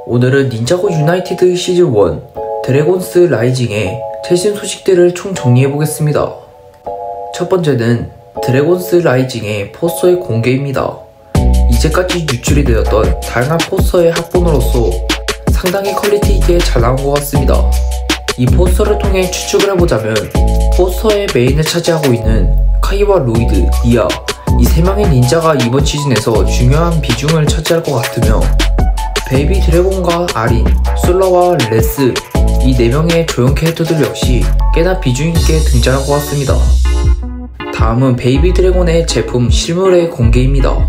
오늘은 닌자고 유나이티드 시즌1 드래곤스 라이징의 최신 소식들을 총 정리해보겠습니다. 첫 번째는 드래곤스 라이징의 포스터의 공개입니다. 이제까지 유출이 되었던 다양한 포스터의 합본으로서 상당히 퀄리티 있게 잘 나온 것 같습니다. 이 포스터를 통해 추측을 해보자면 포스터의 메인을 차지하고 있는 카이와 로이드, 니아 이 3명의 닌자가 이번 시즌에서 중요한 비중을 차지할 것 같으며 베이비 드래곤과 아린, 솔라와 레스 이 4명의 조연 캐릭터들 역시 꽤나 비중있게 등장할 것 같습니다. 다음은 베이비 드래곤의 제품 실물의 공개입니다.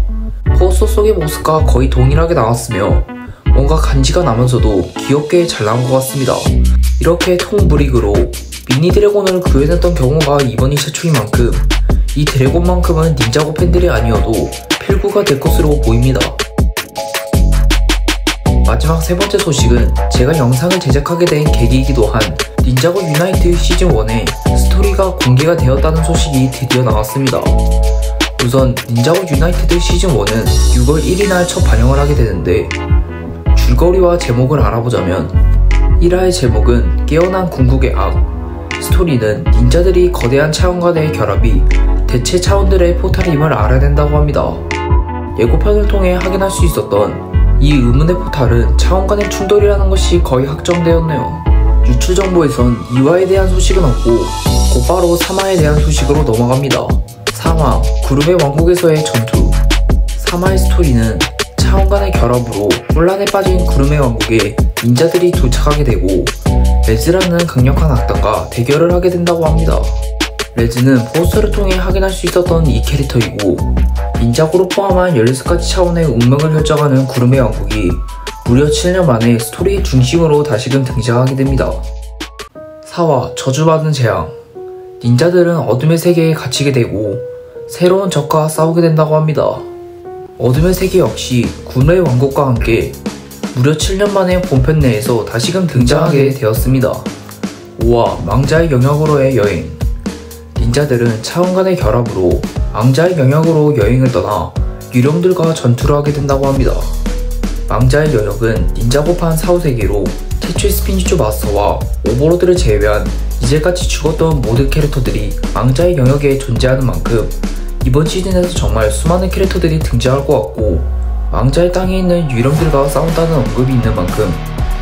포스터 속의 모습과 거의 동일하게 나왔으며 뭔가 간지가 나면서도 귀엽게 잘 나온 것 같습니다. 이렇게 통브릭으로 미니 드래곤을 구현했던 경우가 이번이 최초인 만큼 이 드래곤만큼은 닌자고 팬들이 아니어도 필구가 될 것으로 보입니다. 마지막 세 번째 소식은 제가 영상을 제작하게 된 계기이기도 한 닌자고 유나이트 시즌1의 스토리가 공개가 되었다는 소식이 드디어 나왔습니다. 우선 닌자고 유나이티드 시즌1은 6월 1일 첫 반영을 하게 되는데 줄거리와 제목을 알아보자면 1화의 제목은 깨어난 궁극의 악, 스토리는 닌자들이 거대한 차원간의 결합이 대체 차원들의 포탈임을 알아낸다고 합니다. 예고편을 통해 확인할 수 있었던 이 의문의 포탈은 차원 간의 충돌이라는 것이 거의 확정되었네요. 유출 정보에선 2화에 대한 소식은 없고 곧바로 3화에 대한 소식으로 넘어갑니다. 3화 구름의 왕국에서의 전투. 3화의 스토리는 차원 간의 결합으로 혼란에 빠진 구름의 왕국에 닌자들이 도착하게 되고 레즈라는 강력한 악당과 대결을 하게 된다고 합니다. 레즈는 포스터를 통해 확인할 수 있었던 이 캐릭터이고 닌자고로 포함한 16가지 차원의 운명을 결정하는 구름의 왕국이 무려 7년 만에 스토리의 중심으로 다시금 등장하게 됩니다. 4화 저주받은 재앙. 닌자들은 어둠의 세계에 갇히게 되고 새로운 적과 싸우게 된다고 합니다. 어둠의 세계 역시 구름의 왕국과 함께 무려 7년 만에 본편 내에서 다시금 등장하게 되었습니다. 5화 망자의 영역으로의 여행. 닌자들은 차원 간의 결합으로 망자의 영역으로 여행을 떠나 유령들과 전투를 하게 된다고 합니다. 망자의 영역은 닌자고판 4, 5세계로 태초의 스피니추 마스터와 오버로드를 제외한 이제까지 죽었던 모든 캐릭터들이 망자의 영역에 존재하는 만큼 이번 시즌에서 정말 수많은 캐릭터들이 등장할 것 같고 망자의 땅에 있는 유령들과 싸운다는 언급이 있는 만큼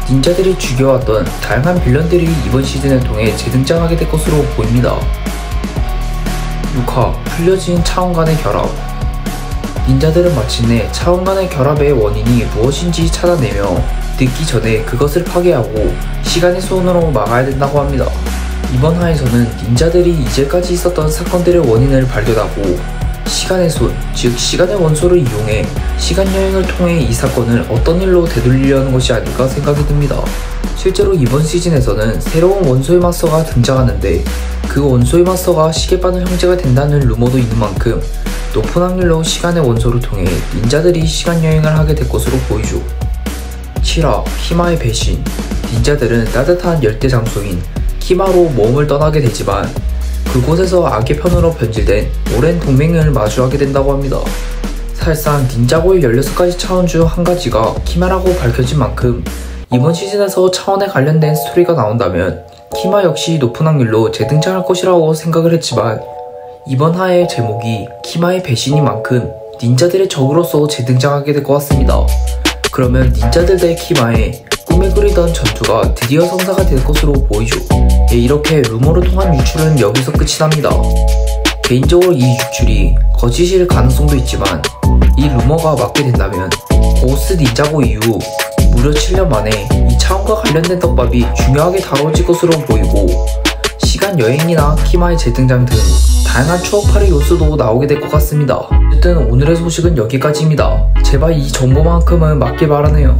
닌자들이 죽여왔던 다양한 빌런들이 이번 시즌을 통해 재등장하게 될 것으로 보입니다. 6화 풀려진 차원 간의 결합. 닌자들은 마침내 차원 간의 결합의 원인이 무엇인지 찾아내며 늦기 전에 그것을 파괴하고 시간의 손으로 막아야 된다고 합니다. 이번 화에서는 닌자들이 이제까지 있었던 사건들의 원인을 발견하고 시간의 손, 즉 시간의 원소를 이용해 시간여행을 통해 이 사건을 어떤 일로 되돌리려는 것이 아닐까 생각이 듭니다. 실제로 이번 시즌에서는 새로운 원소의 마스터가 등장하는데 그 원소의 마스터가 시계바늘 형제가 된다는 루머도 있는 만큼 높은 확률로 시간의 원소를 통해 닌자들이 시간여행을 하게 될 것으로 보이죠. 7화 키마의 배신. 닌자들은 따뜻한 열대 장소인 키마로 모험을 떠나게 되지만 그곳에서 악의 편으로 변질된 오랜 동맹을 마주하게 된다고 합니다. 사실상 닌자고의 16가지 차원 중 한 가지가 키마라고 밝혀진 만큼 이번 시즌에서 차원에 관련된 스토리가 나온다면 키마 역시 높은 확률로 재등장할 것이라고 생각을 했지만 이번 화의 제목이 키마의 배신인 만큼 닌자들의 적으로서 재등장하게 될 것 같습니다. 그러면 닌자들 대 키마의 꿈에 그리던 전투가 드디어 성사가 될 것으로 보이죠. 이렇게 루머로 통한 유출은 여기서 끝이 납니다. 개인적으로 이 유출이 거짓일 가능성도 있지만 이 루머가 맞게 된다면 고스 닌자고 이후 무려 7년 만에 이 차원과 관련된 떡밥이 중요하게 다뤄질 것으로 보이고 시간 여행이나 키마의 재등장 등 다양한 추억팔이 요소도 나오게 될 것 같습니다. 어쨌든 오늘의 소식은 여기까지입니다. 제발 이 정보만큼은 맞길 바라네요.